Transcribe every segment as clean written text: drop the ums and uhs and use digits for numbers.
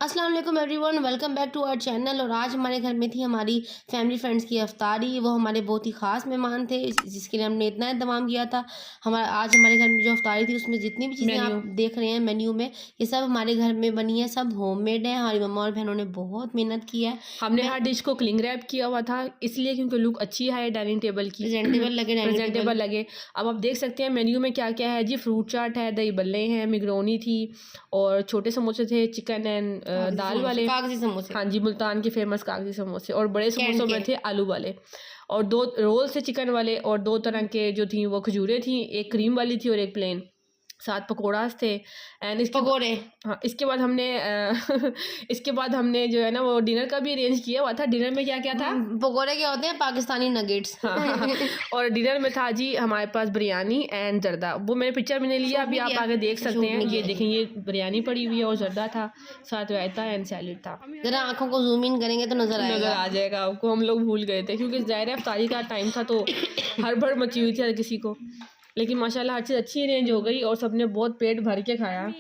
अस्सलाम वालेकुम everyone, welcome back to our channel. और आज हमारे घर में थी हमारी फैमिली फ्रेंड्स की अफ्तारी। वो हमारे बहुत ही ख़ास मेहमान थे जिसके लिए हमने इतना इंतजाम किया था। आज हमारे घर में जो अफ्तारी थी उसमें जितनी भी चीज़ें आप देख रहे हैं मेन्यू में, ये सब हमारे घर में बनी है, सब होममेड है। हमारी मम्मा और बहनों ने बहुत मेहनत की है। हमने हर डिश को क्लिंग रैप किया हुआ था इसलिए क्योंकि लुक अच्छी है डाइनिंग टेबल की, प्रेजेंटेबल लगे। अब आप देख सकते हैं मेन्यू में क्या क्या है जी। फ्रूट चाट है, दही बल्ले हैं, मिगरोनी थी और छोटे समोसे थे, चिकन एंड दाल वाले, कागजी समोसे। हाँ जी, मुल्तान के फेमस कागजी समोसे। और बड़े समोसों में थे आलू वाले और 2 रोल से चिकन वाले और 2 तरह के जो थी वो खजूरें थी, एक क्रीम वाली थी और एक प्लेन। 7 पकौड़ास थे एंड पकौड़े। हाँ, इसके बाद हमने इसके बाद हमने जो है ना वो डिनर का भी अरेंज किया हुआ था। डिनर में क्या क्या था? पकौड़े क्या होते हैं? पाकिस्तानी नगेट्स। हाँ। और डिनर में था जी हमारे पास बिरयानी एंड जर्दा। वो मैंने पिक्चर में नहीं लिया, अभी आप आगे देख सकते हैं। ये देखें, ये बिरयानी पड़ी हुई है और जर्दा था, साथ रायता एंड सैलेड था। जरा आंखों को जूम इन करेंगे तो नजर आ जाएगा आपको। हम लोग भूल गए थे क्योंकि ज़ाहिर है इफ्तारी का टाइम था तो हड़बड़ मची हुई थी हर किसी को, लेकिन माशाल्लाह हर चीज़ अच्छी अरेंज हो गई और सबने बहुत पेट भर के खाया।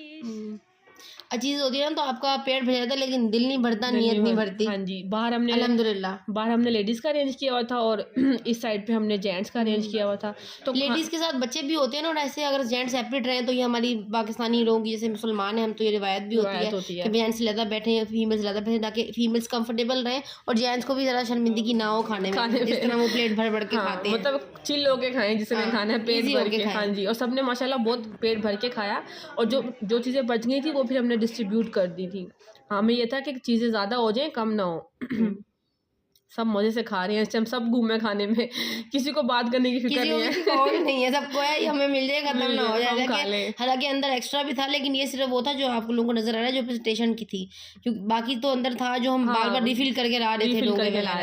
चीज़ होती है ना तो आपका पेट भर जाता है लेकिन दिल नहीं भरता, नीयत नहीं भरती। हाँ जी, बाहर हमने लेडीज़ का अरेंज किया हुआ था और इस साइड पे हमने जेंट्स का अरेंज किया हुआ था। तो लेडीज़ के साथ बच्चे भी होते हैं ना। और ऐसे अगर जेंट्स सेपरेट रहे तो ये हमारी पाकिस्तानी लोग जैसे मुसलमान हैं हम, तो ये रिवायत भी होती है कि जेंट्स ज़्यादा बैठे हैं, फीमेल्स ज़्यादा बैठे, ताकि फीमेल्स कंफर्टेबल रहें और जेंट्स को भी ज़रा शर्मिंदगी ना हो खाने में, जिस तरह वो प्लेट भर भर के खाते हैं। मतलब चिल होके खाएं जिसने खाना है, पेट भर के। हाँ जी, और सबने माशाल्लाह बहुत पेट भर के खाया और जो चीज़ें बच गई थी वो फिर हमने डिस्ट्रीब्यूट कर दी थी। हमें ये था कि चीज़ें ज़्यादा हो जाएं कम ना हो। सब मजे से खा रहे हैं इस टाइम, सब घूमे खाने में, किसी को बात करने की फिक्र नहीं है, सबको है हमें मिल जाए, खत्म ना हो जाए। हालांकि अंदर एक्स्ट्रा भी था लेकिन ये सिर्फ वो था जो आप लोगों को नजर आ रहा है जो प्रेजेंटेशन की थी, क्योंकि बाकी तो अंदर था जो हम बार बार रिफिल करके ला रहे थे लोग,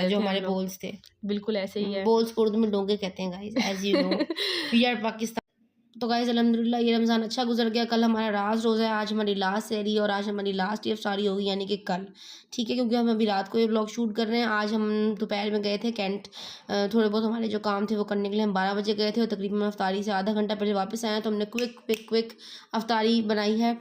जो हमारे बोल्स थे। बिल्कुल ऐसे ही है, बोल्स को उर्दू में डोंगे कहते हैं guys, as you know we are Pakistan. तो गाइस अल्हम्दुलिल्लाह ये रमज़ान अच्छा गुजर गया। कल हमारा राज रोज़ा है, आज हमारी लास्ट सहरी और आज हमारी लास्ट इफ्तारी होगी, यानी कि कल, ठीक है, क्योंकि हम अभी रात को ये ब्लॉग शूट कर रहे हैं। आज हम दोपहर में गए थे कैंट, थोड़े बहुत हमारे जो काम थे वो करने के लिए हम 12 बजे गए थे और तकरीबन अफ्तारी से आधा घंटा पहले वापस आए, तो हमने क्विक अफ्तारी बनाई है।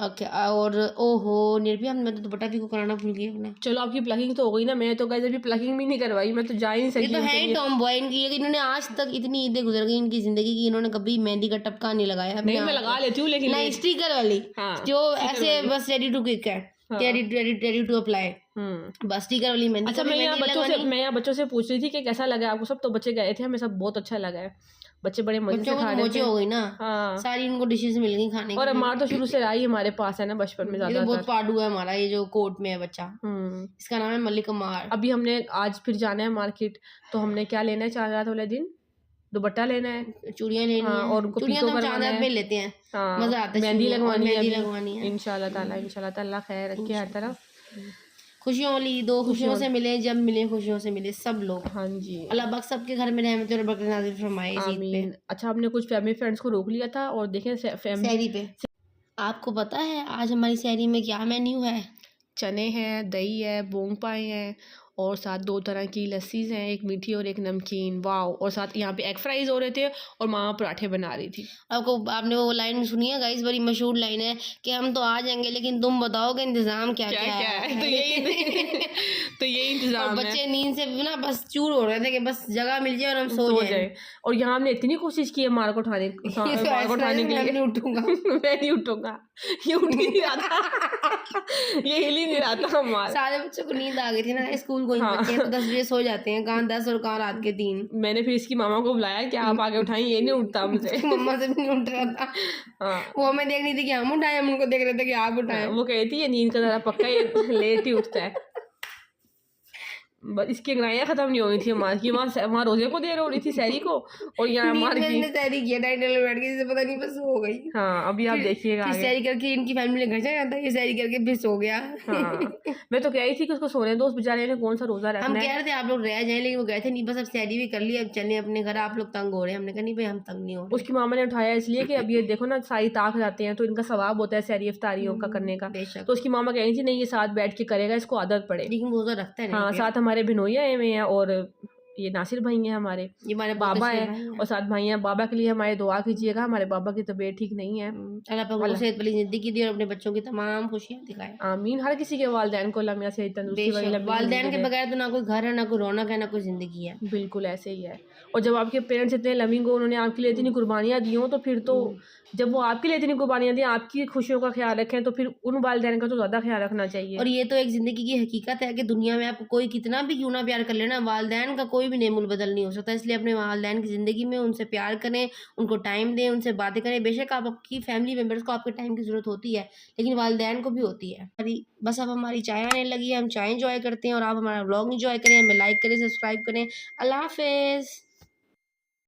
ओके, और ओहो निर्भया, मैं तो दुपट्टा भी को कराना भूल गई अपना। चलो आपकी प्लगिंग तो हो गई ना, मैंने तो गाइस अभी प्लगिंग भी नहीं करवाई, मैं तो जा ही नहीं सकी। ये तो है ही टॉम बॉय इनकी, इन्होंने आज तक इतनी ईदें गुजर गई इनकी जिंदगी की, इन्होंने कभी मेहंदी का टपका नहीं लगाया। नहीं, मैं लगा लेती हूँ लेकिन नहीं, स्टिकर वाली, हाँ, जो ऐसे बस रेडी टू क्लिक है, रेडी टू अप्लाई, बस स्टिकर वाली मेहंदी। अच्छा, मैं यहाँ बच्चों से पूछ रही थी कि कैसा लगा आपको सब, तो बच्चे गए थे, हमें सब बहुत अच्छा लगा है। बच्चे बड़े मजे से खा रहे थे। हो गई ना, हाँ, सारी इनको डिशेस मिल गई खाने की। और हमारा तो शुरू से रहा ही हमारे पास है ना, बचपन में ज्यादा। ये तो बहुत पाडू है हमारा, ये जो कोर्ट में है बच्चा, इसका नाम है मलिक कुमार। अभी हमने आज फिर जाना है मार्केट, तो हमने क्या लेना है चांद रात वाले दिन? दुपट्टा लेना है, चूड़ियां लेनी है, और उनको चूड़ियां तो चांद रात में लेते हैं, मजा आता है। मेहंदी लगवानी है इंशाल्लाह ताला खैर रखे हर तरफ। खुशियों वाली दो, खुशियों से मिले, जब मिले खुशियों से मिले सब लोग। हाँ जी, अल्लाह पाक सबके घर में रहमत और बरकत नाज़िल फरमाए इस ईद पे। अच्छा, हमने कुछ फैमिली फ्रेंड्स को रोक लिया था और देखें सहरी पे। आपको पता है आज हमारी सहरी में क्या मेन्यू है? चने हैं, दही है, मूंग पाए हैं और साथ 2 तरह की लस्सीज हैं, एक मीठी और एक नमकीन। वाओ, और साथ यहाँ पे एग फ्राइज हो रहे थे और मामा पराठे बना रही थी। आपने वो लाइन सुनी है गाइस? बड़ी मशहूर लाइन है कि हम तो आ जाएंगे लेकिन तुम बताओ कि इंतजाम क्या है। तो यही इंतजाम है। बच्चे नींद से ना बस चूर हो रहे थे कि बस जगह मिल जाए और हम सो जाए। और यहाँ हमने इतनी कोशिश की है मार को उठाने के लिए, मैं नहीं उठूंगा, ये उठ ही नहीं रहा था, ये हिल ही नहीं रहा था। सारे बच्चों को नींद आ गई थी ना, स्कूल को बच्चे तो 10 बजे सो जाते हैं, कहाँ 10 और कहाँ रात के 3। मैंने फिर इसकी मामा को बुलाया कि आप आगे उठाएं, ये नहीं उठता मुझसे। मम्मा से भी नहीं उठ रहा था। हाँ, वो हमें देख रही थी कि हम उठाए, हम उनको देख रहे थे कि आप उठाए। वो कहती है नींद का जरा पक्का, ये लेट ही उठता है। बस इसकी अंगड़ाइयाँ खत्म नहीं हो रही थी हमारी की, वहाँ रोजे को देर हो रही थी सहरी को, और यहाँ हमारी सहरी किया डाइनिंग में बैठ के, जिसे पता नहीं बस हो गई। हाँ, अभी आप देखिएगा सहरी करके इनकी फैमिली घर चला जाता है, ये सहरी करके फिर सो गया। हाँ, मैं तो कह रही थी कि उसको सोने दो, उस बेचारे ने कौन सा रोजा रखना है। हम कह रहे थे आप लोग रह जाए, लेकिन वो गए थे नहीं, बस अब सहरी भी कर ली, अब चले अपने घर, आप लोग तंग हो रहे हैं। हमने कहा नहीं भाई, हम तंग नहीं हो रहे। उसकी मामा ने उठाया इसलिए कि अब ये देखो ना सारी ताक जाते हैं तो इनका सवाब होता है सहरी इफ्तारियों का करने का। तो उसकी मामा कह रही थी नहीं, ये साथ बैठ के करेगा, इसको आदत पड़े। लेकिन वो तो रखता है, हाँ, साथ हमारे भिनोइया आए हुए हैं और ये नासिर भाई हैं हमारे, ये हमारे बाबा बकसरे है भाई हैं। और 7 भाई हैं। बाबा के लिए हमारे दुआ कीजिएगा, हमारे बाबा की तबीयत ठीक नहीं है। अल्लाह पाक उनको सेहत वाली ज़िंदगी दी और अपने बच्चों की तमाम खुशियाँ दिखाए। आमीन। हर किसी के वालिदैन को अल्लाह मियां से तंदुरुस्ती वाली बेशक लंबी वालिदैन ज़िंदगी के दे। बगैर तो ना कोई घर है, ना कोई रौनक है, ना कोई ज़िंदगी है। बिल्कुल ऐसे ही है। और जब आपके पेरेंट्स इतने लविंग हो, उन्होंने आपके लिए इतनी कुर्बानियाँ दी हों, तो फिर तो जब वो आपके लिए इतनी कुर्बानियाँ दी, आपकी खुशियों का ख्याल रखें, तो फिर उन वालिदैन का तो ज़्यादा ख्याल रखना चाहिए। और ये तो एक ज़िंदगी की हकीकत है कि दुनिया में आपको कोई कितना भी क्यों ना प्यार कर लेना, वालिदैन का कोई भी नेमुल बदल नहीं हो सकता। इसलिए अपने वालिदैन की ज़िंदगी में उनसे प्यार करें, उनको टाइम दें, उनसे बातें करें। बेशक आप आपकी फैमिली मेंबर्स को आपके टाइम की ज़रूरत होती है, लेकिन वालिदैन को भी होती है। बस अब हमारी चाय आने लगी है, हम चाय एंजॉय करते हैं और आप हमारा व्लॉग एंजॉय करें, हमें लाइक करें, सब्सक्राइब करें। अल्लाह हाफ़िज़।